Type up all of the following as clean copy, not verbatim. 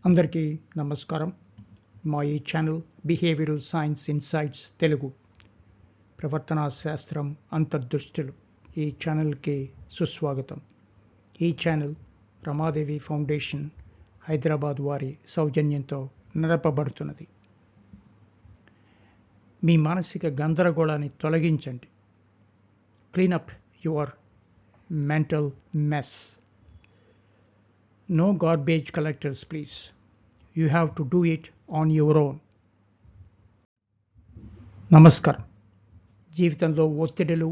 అందరికీ నమస్కారం. మా ఈ channel behavioural science insights Telugu ప్రవర్తనా శాస్త్రం అంతర్దృష్టులు ఈ ఛానల్కి సుస్వాగతం. ఈ ఛానల్ రమాదేవి ఫౌండేషన్ హైదరాబాద్ వారి సౌజన్యంతో నడపబడుతున్నది. మీ మానసిక గందరగోళాన్ని తొలగించండి. Cleanup your mental mess. No garbage collectors, please. You have to do it on your own. నమస్కారం. జీవితంలో ఒత్తిడులు,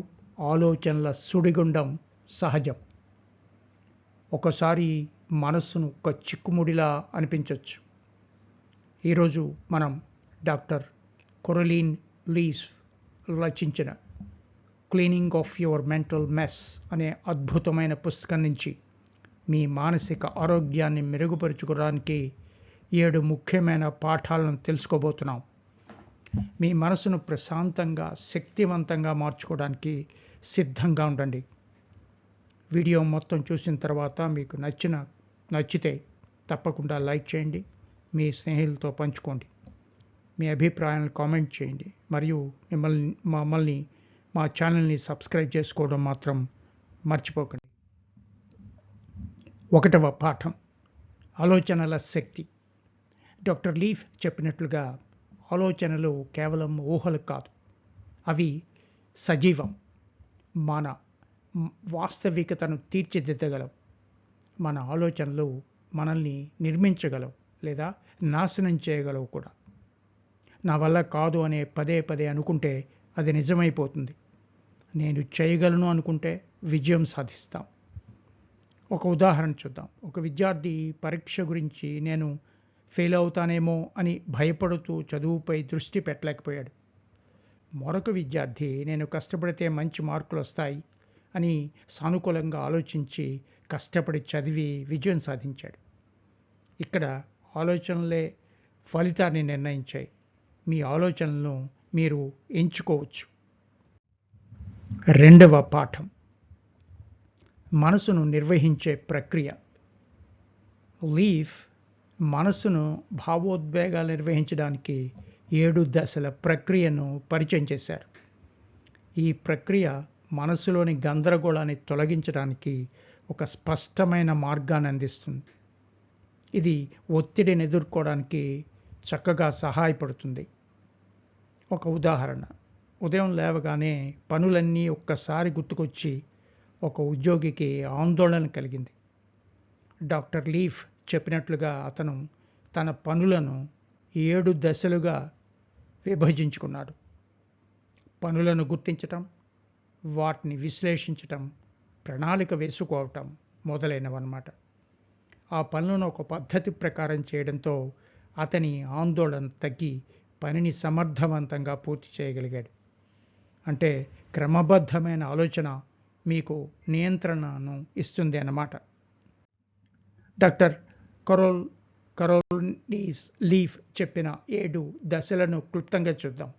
ఆలోచనల సుడిగుండం సహజం. ఒకసారి మనస్సును ఒక చిక్కుముడిలా అనిపించవచ్చు. ఈరోజు మనం డాక్టర్ కొరలీన్ లీఫ్ రచించిన cleaning of your mental mess అనే అద్భుతమైన పుస్తకం నుంచి మీ మానసిక ఆరోగ్యాన్ని మెరుగుపరుచుకోవడానికి 7 ముఖ్యమైన పాఠాలను తెలుసుకోబోతున్నాం. మీ మనసును ప్రశాంతంగా, శక్తివంతంగా మార్చుకోవడానికి సిద్ధంగా ఉండండి. వీడియో మొత్తం చూసిన తర్వాత మీకు నచ్చితే తప్పకుండా లైక్ చేయండి, మీ స్నేహితులతో పంచుకోండి, మీ అభిప్రాయాలను కామెంట్ చేయండి, మరియు మమ్మల్ని మా ఛానల్ని సబ్స్క్రైబ్ చేసుకోవడం మాత్రం మర్చిపోకండి. 1వ పాఠం, ఆలోచనల శక్తి. డాక్టర్ లీఫ్ చెప్పినట్లుగా ఆలోచనలు కేవలం ఊహలు కాదు, అవి సజీవం. మన వాస్తవికతను తీర్చిదిద్దగలవు. మన ఆలోచనలు మనల్ని నిర్మించగలవు లేదా నాశనం చేయగలవు కూడా. నా వల్ల కాదు అనే పదే అనుకుంటే అది నిజమైపోతుంది. నేను చేయగలను అనుకుంటే విజయం సాధిస్తాం. ఒక ఉదాహరణ చూద్దాం. ఒక విద్యార్థి పరీక్ష గురించి నేను ఫెయిల్ అవుతానేమో అని భయపడుతూ చదువుపై దృష్టి పెట్టలేకపోయాడు. మరొక విద్యార్థి నేను కష్టపడితే మంచి మార్కులు వస్తాయి అని సానుకూలంగా ఆలోచించి కష్టపడి చదివి విజయం సాధించాడు. ఇక్కడ ఆలోచనలే ఫలితాన్ని నిర్ణయించాయి. మీ ఆలోచనలను మీరు ఎంచుకోవచ్చు. 2వ పాఠం, మనసును నిర్వహించే ప్రక్రియ. లీఫ్ మనసును భావోద్వేగాలు నిర్వహించడానికి 7 దశల ప్రక్రియను పరిచయం చేశారు. ఈ ప్రక్రియ మనసులోని గందరగోళాన్ని తొలగించడానికి ఒక స్పష్టమైన మార్గాన్ని అందిస్తుంది. ఇది ఒత్తిడిని ఎదుర్కోవడానికి చక్కగా సహాయపడుతుంది. ఒక ఉదాహరణ, ఉదయం లేవగానే పనులన్నీ ఒక్కసారి గుర్తుకొచ్చి ఒక ఉద్యోగికి ఆందోళన కలిగింది. డాక్టర్ లీఫ్ చెప్పినట్లుగా అతను తన పనులను 7 దశలుగా విభజించుకున్నాడు. పనులను గుర్తించటం, వాటిని విశ్లేషించటం, ప్రణాళిక వేసుకోవటం మొదలైనవన్నమాట. ఆ పనులను ఒక పద్ధతి ప్రకారం చేయడంతో అతని ఆందోళన తగ్గి పనిని సమర్థవంతంగా పూర్తి చేయగలిగాడు. అంటే క్రమబద్ధమైన ఆలోచన మీకు నియంత్రణను ఇస్తుంది అన్నమాట. డాక్టర్ కొరలీన్ లీఫ్ చెప్పిన 7 దశలను క్లుప్తంగా చూద్దాం.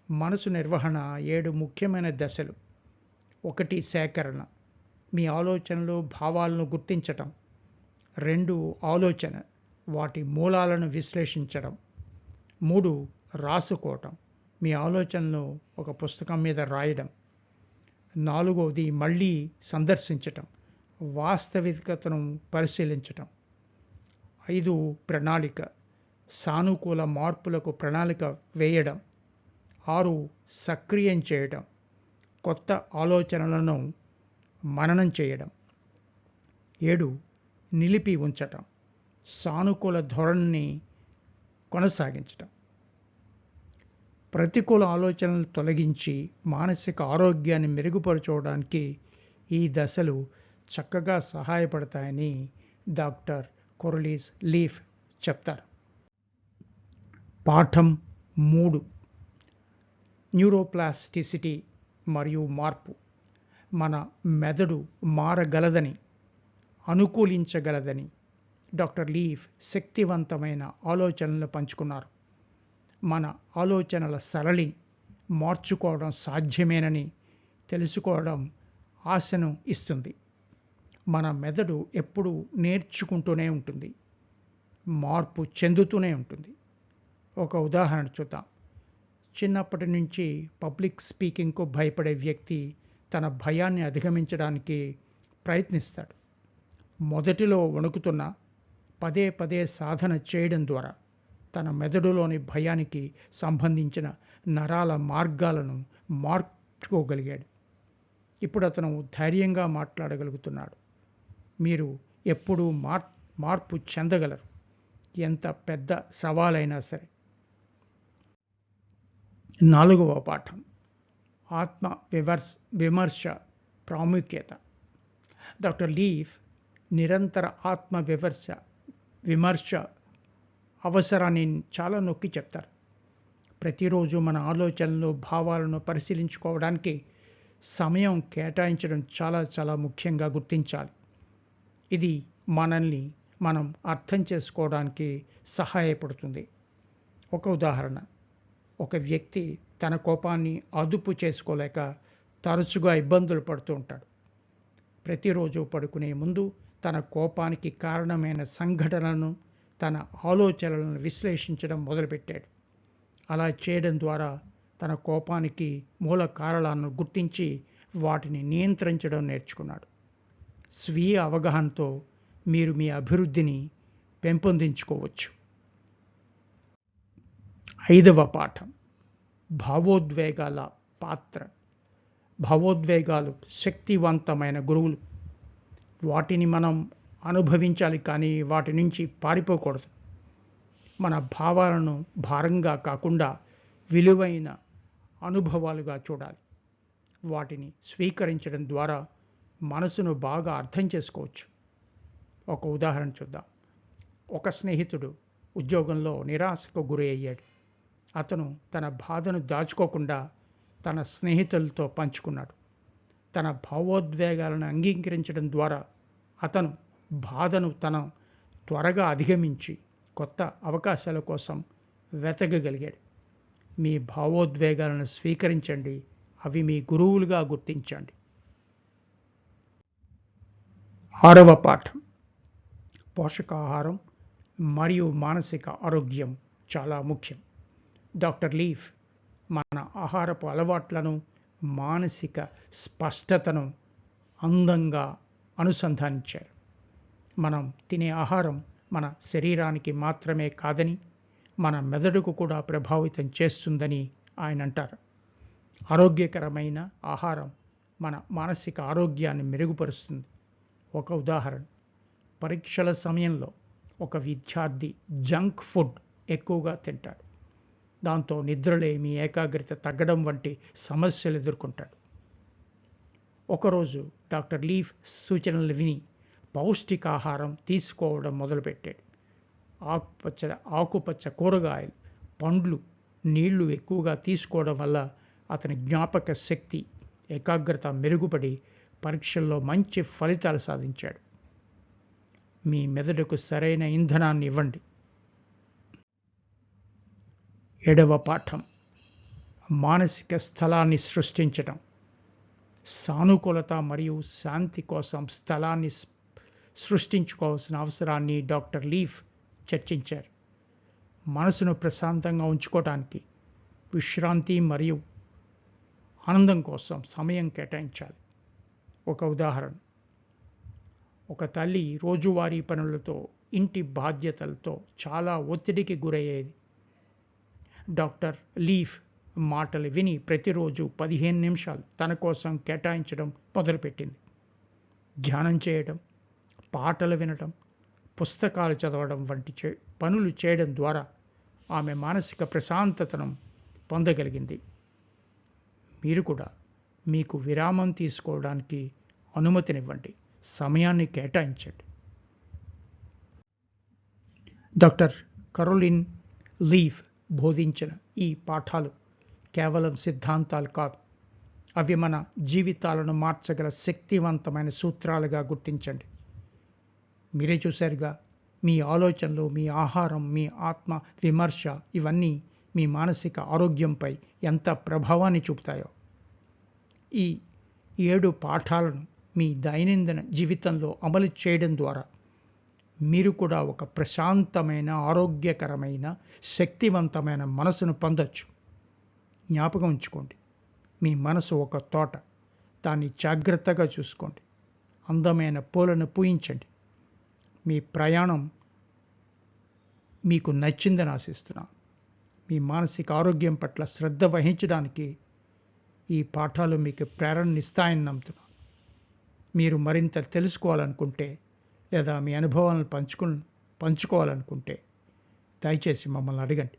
మనసు నిర్వహణ 7 ముఖ్యమైన దశలు. 1 సేకరణ, మీ ఆలోచనలు, భావాలను గుర్తించటం. 2 ఆలోచన, వాటి మూలాలను విశ్లేషించడం. 3 రాసుకోవటం, మీ ఆలోచనలు ఒక పుస్తకం మీద రాయడం. 4వది మళ్ళీ సందర్శించటం, వాస్తవికతను పరిశీలించటం. 5 ప్రణాళిక, సానుకూల మార్పులకు ప్రణాళిక వేయడం. 6 సక్రియం చేయడం, కొత్త ఆలోచనలను మననం చేయడం. 7 నిలిపి ఉంచటం, సానుకూల ధోరణిని కొనసాగించటం. ప్రతికూల ఆలోచనలు తొలగించి మానసిక ఆరోగ్యాన్ని మెరుగుపరచుకోవడానికి ఈ దశలు చక్కగా సహాయపడతాయని డాక్టర్ కొరలీన్ లీఫ్ చెప్తారు. పాఠం 3, న్యూరోప్లాస్టిసిటీ మరియు మార్పు. మన మెదడు మారగలదని, అనుకూలించగలదని డాక్టర్ లీఫ్ శక్తివంతమైన ఆలోచనలు పంచుకున్నారు. మన ఆలోచనల సరళి మార్చుకోవడం సాధ్యమేనని తెలుసుకోవడం ఆశను ఇస్తుంది. మన మెదడు ఎప్పుడూ నేర్చుకుంటూనే ఉంటుంది. మార్పు చెందుతూనే ఉంటుంది. ఒక ఉదాహరణ చూద్దాం. చిన్నప్పటి నుంచి పబ్లిక్ స్పీకింగ్కు భయపడే వ్యక్తి తన భయాన్ని అధిగమించడానికి ప్రయత్నిస్తాడు. మొదటిలో వణుకుతున్న పదే పదే సాధన చేయడం ద్వారా తన మెదడులోని భయానికి సంబంధించిన నరాల మార్గాలను మార్చుకోగలిగాడు. ఇప్పుడు అతను ధైర్యంగా మాట్లాడగలుగుతున్నాడు. మీరు ఎప్పుడూ మార్పు చెందగలరు, ఎంత పెద్ద సవాలైనా సరే. 4వ పాఠం, ఆత్మ విమర్శ ప్రాముఖ్యత. డాక్టర్ లీఫ్ నిరంతర ఆత్మ విమర్శ అవసరాన్ని చాలా నొక్కి చెప్తారు. ప్రతిరోజు మన ఆలోచనలు, భావాలను పరిశీలించుకోవడానికి సమయం కేటాయించడం చాలా చాలా ముఖ్యంగా గుర్తించాలి. ఇది మనల్ని మనం అర్థం చేసుకోవడానికి సహాయపడుతుంది. ఒక ఉదాహరణ, ఒక వ్యక్తి తన కోపాన్ని అదుపు చేసుకోలేక తరచుగా ఇబ్బందులు పడుతూ ఉంటాడు. ప్రతిరోజు పడుకునే ముందు తన కోపానికి కారణమైన సంఘటనలను, తన ఆలోచనలను విశ్లేషించడం మొదలుపెట్టాడు. అలా చేయడం ద్వారా తన కోపానికి మూల కారణాలను గుర్తించి వాటిని నియంత్రించడం నేర్చుకున్నాడు. స్వీయ అవగాహనతో మీరు మీ అభివృద్ధిని పెంపొందించుకోవచ్చు. 5వ పాఠం, భావోద్వేగాల పాత్ర. భావోద్వేగాలు శక్తివంతమైన గురువులు. వాటిని మనం అనుభవించాలి, కానీ వాటి నుంచి పారిపోకూడదు. మన భావాలను భారంగా కాకుండా విలువైన అనుభవాలుగా చూడాలి. వాటిని స్వీకరించడం ద్వారా మనసును బాగా అర్థం చేసుకోవచ్చు. ఒక ఉదాహరణ చూద్దాం. ఒక స్నేహితుడు ఉద్యోగంలో నిరాశకు గురి అయ్యాడు. అతను తన బాధను దాచుకోకుండా తన స్నేహితులతో పంచుకున్నాడు. తన భావోద్వేగాలను అంగీకరించడం ద్వారా అతను బాధను త్వరగా అధిగమించి కొత్త అవకాశాల కోసం వెతకగలిగాడు. మీ భావోద్వేగాలను స్వీకరించండి, అవి మీ గురువులుగా గుర్తించండి. 6వ పాఠం, పోషకాహారం మరియు మానసిక ఆరోగ్యం చాలా ముఖ్యం. డాక్టర్ లీఫ్ మన ఆహారపు అలవాట్లను, మానసిక స్పష్టతను అందంగా అనుసంధానించారు. మనం తినే ఆహారం మన శరీరానికి మాత్రమే కాదని, మన మెదడుకు కూడా ప్రభావితం చేస్తుందని ఆయన అంటారు. ఆరోగ్యకరమైన ఆహారం మన మానసిక ఆరోగ్యాన్ని మెరుగుపరుస్తుంది. ఒక ఉదాహరణ, పరీక్షల సమయంలో ఒక విద్యార్థి జంక్ ఫుడ్ ఎక్కువగా తింటాడు. దాంతో నిద్రలేమి, ఏకాగ్రత తగ్గడం వంటి సమస్యలు ఎదుర్కొంటాడు. ఒకరోజు డాక్టర్ లీఫ్ సూచనలు విని పౌష్టికాహారం తీసుకోవడం మొదలుపెట్టాడు. ఆకుపచ్చ కూరగాయలు, పండ్లు, నీళ్లు ఎక్కువగా తీసుకోవడం వల్ల అతని జ్ఞాపక శక్తి, ఏకాగ్రత మెరుగుపడి పరీక్షల్లో మంచి ఫలితాలు సాధించాడు. మీ మెదడుకు సరైన ఇంధనాన్ని ఇవ్వండి. 7వ పాఠం, మానసిక స్థలాన్ని సృష్టించడం. సానుకూలత మరియు శాంతి కోసం స్థలాన్ని సృష్టించుకోవాల్సిన అవసరాన్ని డాక్టర్ లీఫ్ చర్చించారు. మనసును ప్రశాంతంగా ఉంచుకోవడానికి విశ్రాంతి మరియు ఆనందం కోసం సమయం కేటాయించాలి. ఒక ఉదాహరణ, ఒక తల్లి రోజువారీ పనులతో, ఇంటి బాధ్యతలతో చాలా ఒత్తిడికి గురయ్యేది. డాక్టర్ లీఫ్ మాటలు విని ప్రతిరోజు 15 నిమిషాలు తన కోసం కేటాయించడం మొదలుపెట్టింది. ధ్యానం చేయడం, పాటలు వినడం, పుస్తకాలు చదవడం వంటి పనులు చేయడం ద్వారా ఆమె మానసిక ప్రశాంతతను పొందగలిగింది. మీరు కూడా మీకు విరామం తీసుకోవడానికి అనుమతినివ్వండి, సమయాన్ని కేటాయించండి. డాక్టర్ కరోలిన్ లీఫ్ బోధించిన ఈ పాఠాలు కేవలం సిద్ధాంతాలు కాదు, అవి మన జీవితాలను మార్చగల శక్తివంతమైన సూత్రాలుగా గుర్తించండి. మీరే చూశారుగా, మీ ఆలోచనలు, మీ ఆహారం, మీ ఆత్మ విమర్శ ఇవన్నీ మీ మానసిక ఆరోగ్యంపై ఎంత ప్రభావాన్ని చూపుతాయో. ఈ 7 పాఠాలను మీ దైనందిన జీవితంలో అమలు చేయడం ద్వారా మీరు కూడా ఒక ప్రశాంతమైన, ఆరోగ్యకరమైన, శక్తివంతమైన మనసును పొందొచ్చు. జ్ఞాపకం ఉంచుకోండి, మీ మనసు ఒక తోట. దాన్ని జాగ్రత్తగా చూసుకోండి. అందమైన పూలను పూయించండి. మీ ప్రయాణం మీకు నచ్చిందని ఆశిస్తున్నాను. మీ మానసిక ఆరోగ్యం పట్ల శ్రద్ధ వహించడానికి ఈ పాఠాలు మీకు ప్రేరణనిస్తాయని నమ్ముతున్నాను. మీరు మరింత తెలుసుకోవాలనుకుంటే లేదా మీ అనుభవాలను పంచుకోవాలనుకుంటే దయచేసి మమ్మల్ని అడగండి.